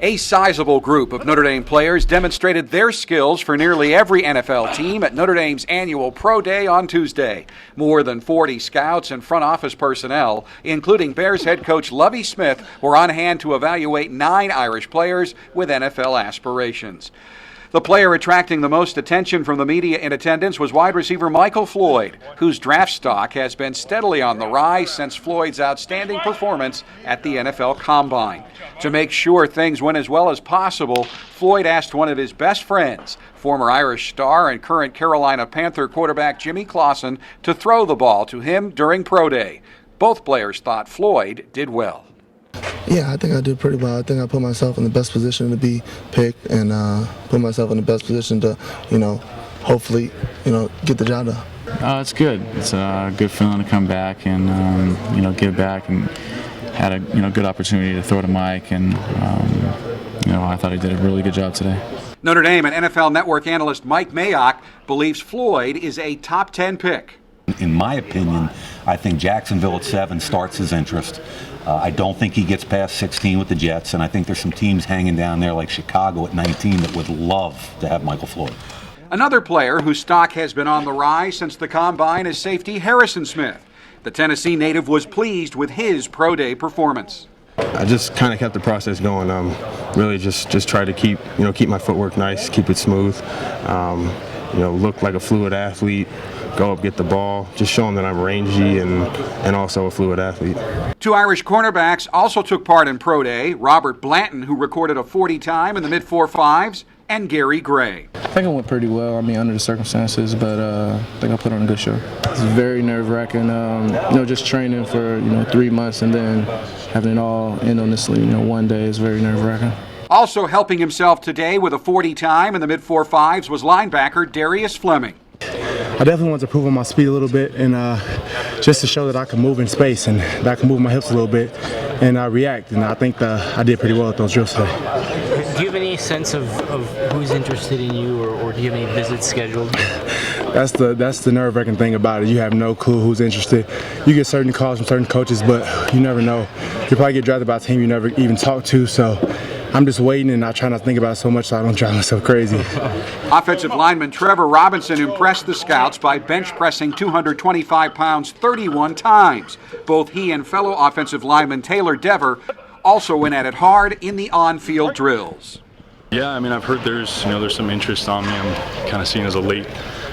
A sizable group of Notre Dame players demonstrated their skills for nearly every NFL team at Notre Dame's annual Pro Day on Tuesday. More than 40 scouts and front office personnel, including Bears head coach Lovie Smith, were on hand to evaluate 9 Irish players with NFL aspirations. The player attracting the most attention from the media in attendance was wide receiver Michael Floyd, whose draft stock has been steadily on the rise since Floyd's outstanding performance at the NFL Combine. To make sure things went as well as possible, Floyd asked one of his best friends, former Irish star and current Carolina Panther quarterback Jimmy Clausen, to throw the ball to him during Pro Day. Both players thought Floyd did well. Yeah, I think I did pretty well. I think I put myself in the best position to be picked and put myself in the best position to, hopefully, get the job done. It's good. It's a good feeling to come back and, get back and had a, good opportunity to throw to Mike and, I thought he did a really good job today. Notre Dame and NFL Network analyst Mike Mayock believes Floyd is a top 10 pick. In my opinion, I think Jacksonville at 7 starts his interest. I don't think he gets past 16 with the Jets, and I think there's some teams hanging down there like Chicago at 19 that would love to have Michael Floyd. Another player whose stock has been on the rise since the Combine is safety Harrison Smith. The Tennessee native was pleased with his Pro Day performance. I just kind of kept the process going. Really just tried to keep my footwork nice, keep it smooth. Look like a fluid athlete. Go up, get the ball, just show them that I'm rangy and also a fluid athlete. 2 Irish cornerbacks also took part in Pro Day. Robert Blanton, who recorded a 40 time in the mid-4.5s, and Jonas Gray. I think it went pretty well, under the circumstances, but I think I put on a good show. It's very nerve-wracking, just training for, 3 months and then having it all end on this, one day is very nerve-wracking. Also helping himself today with a 40 time in the mid-4.5s was linebacker Darius Fleming. I definitely want to prove on my speed a little bit and just to show that I can move in space and that I can move my hips a little bit and react. And I think I did pretty well at those drills today. Do you have any sense of who's interested in you or do you have any visits scheduled? That's the nerve-wracking thing about it. You have no clue who's interested. You get certain calls from certain coaches, but you never know. You probably get drafted by a team you never even talked to. So I'm just waiting, and I try not to think about it so much so I don't drive myself crazy. Offensive lineman Trevor Robinson impressed the scouts by bench pressing 225 pounds 31 times. Both he and fellow offensive lineman Taylor Dever also went at it hard in the on-field drills. Yeah, I've heard there's some interest on me. I'm kind of seen as a late,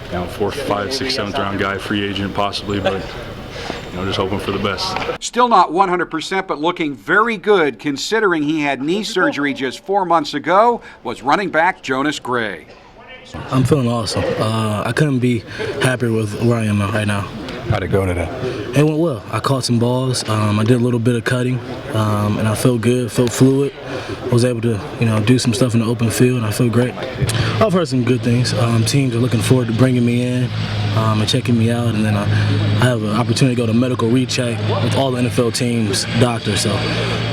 4th, 5th, 6th, 7th round guy, free agent possibly, but just hoping for the best. Still not 100%, but looking very good considering he had knee surgery just 4 months ago, was running back Jonas Gray. I'm feeling awesome. I couldn't be happier with where I am right now. How'd it go today? It went well. I caught some balls. I did a little bit of cutting, and I felt good, felt fluid. Was able to, do some stuff in the open field, and I feel great. I've heard some good things. Teams are looking forward to bringing me in and checking me out, and then I have an opportunity to go to medical recheck with all the NFL teams' doctors, so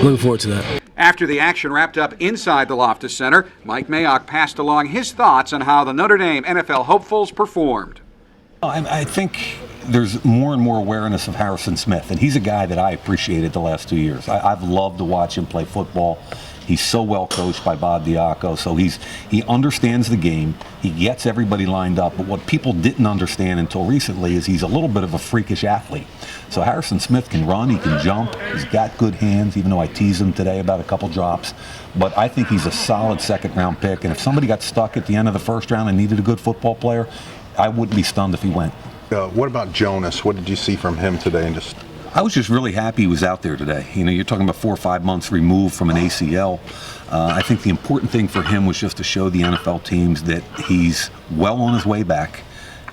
looking forward to that. After the action wrapped up inside the Loftus Center, Mike Mayock passed along his thoughts on how the Notre Dame NFL hopefuls performed. I think there's more and more awareness of Harrison Smith, and he's a guy that I appreciated the last 2 years. I've loved to watch him play football. He's so well coached by Bob Diaco, so he understands the game. He gets everybody lined up, but what people didn't understand until recently is he's a little bit of a freakish athlete. So Harrison Smith can run, he can jump, he's got good hands, even though I teased him today about a couple drops. But I think he's a solid 2nd round pick, and if somebody got stuck at the end of the 1st round and needed a good football player, I wouldn't be stunned if he went. What about Jonas? What did you see from him today? I was just really happy he was out there today. You're talking about 4 or 5 months removed from an ACL. I think the important thing for him was just to show the NFL teams that he's well on his way back.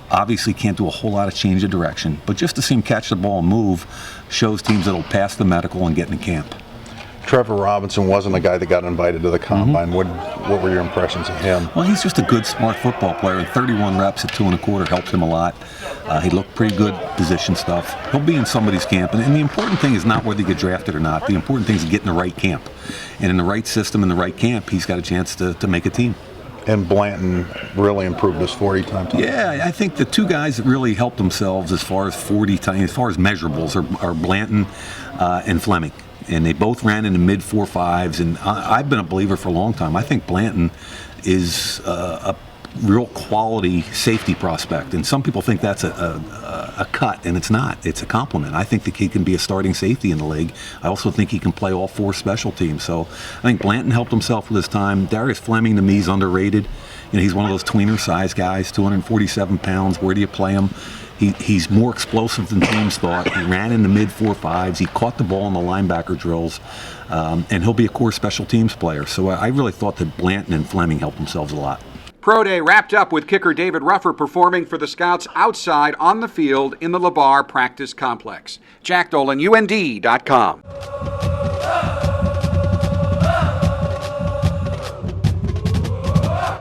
Obviously can't do a whole lot of change of direction, but just to see him catch the ball and move shows teams that will pass the medical and get in camp. Trevor Robinson wasn't a guy that got invited to the Combine. What were your impressions of him? Well, he's just a good, smart football player, and 31 reps at 2 1/4 helped him a lot. He looked pretty good position stuff. He'll be in somebody's camp, and the important thing is not whether you get drafted or not. The important thing is get in the right camp. And in the right system, in the right camp, he's got a chance to make a team. And Blanton really improved his 40 time. Yeah, I think the 2 guys that really helped themselves as far as 40 time, as far as measurables, are Blanton and Fleming. and they both ran in the mid 4.5s. And I've been a believer for a long time. I think Blanton is a real quality safety prospect, and some people think that's a cut, and it's not. It's a compliment. I think the kid can be a starting safety in the league. I also think he can play all 4 special teams. So I think Blanton helped himself with his time. Darius Fleming, to me, is underrated. He's one of those tweener size guys, 247 pounds. Where do you play him? He's more explosive than teams thought. He ran in the mid 4.5s. He caught the ball in the linebacker drills, and he'll be a core special teams player. So I really thought that Blanton and Fleming helped themselves a lot. Pro Day wrapped up with kicker David Ruffer performing for the Scouts outside on the field in the LeBar Practice Complex. Jack Dolan, UND.com.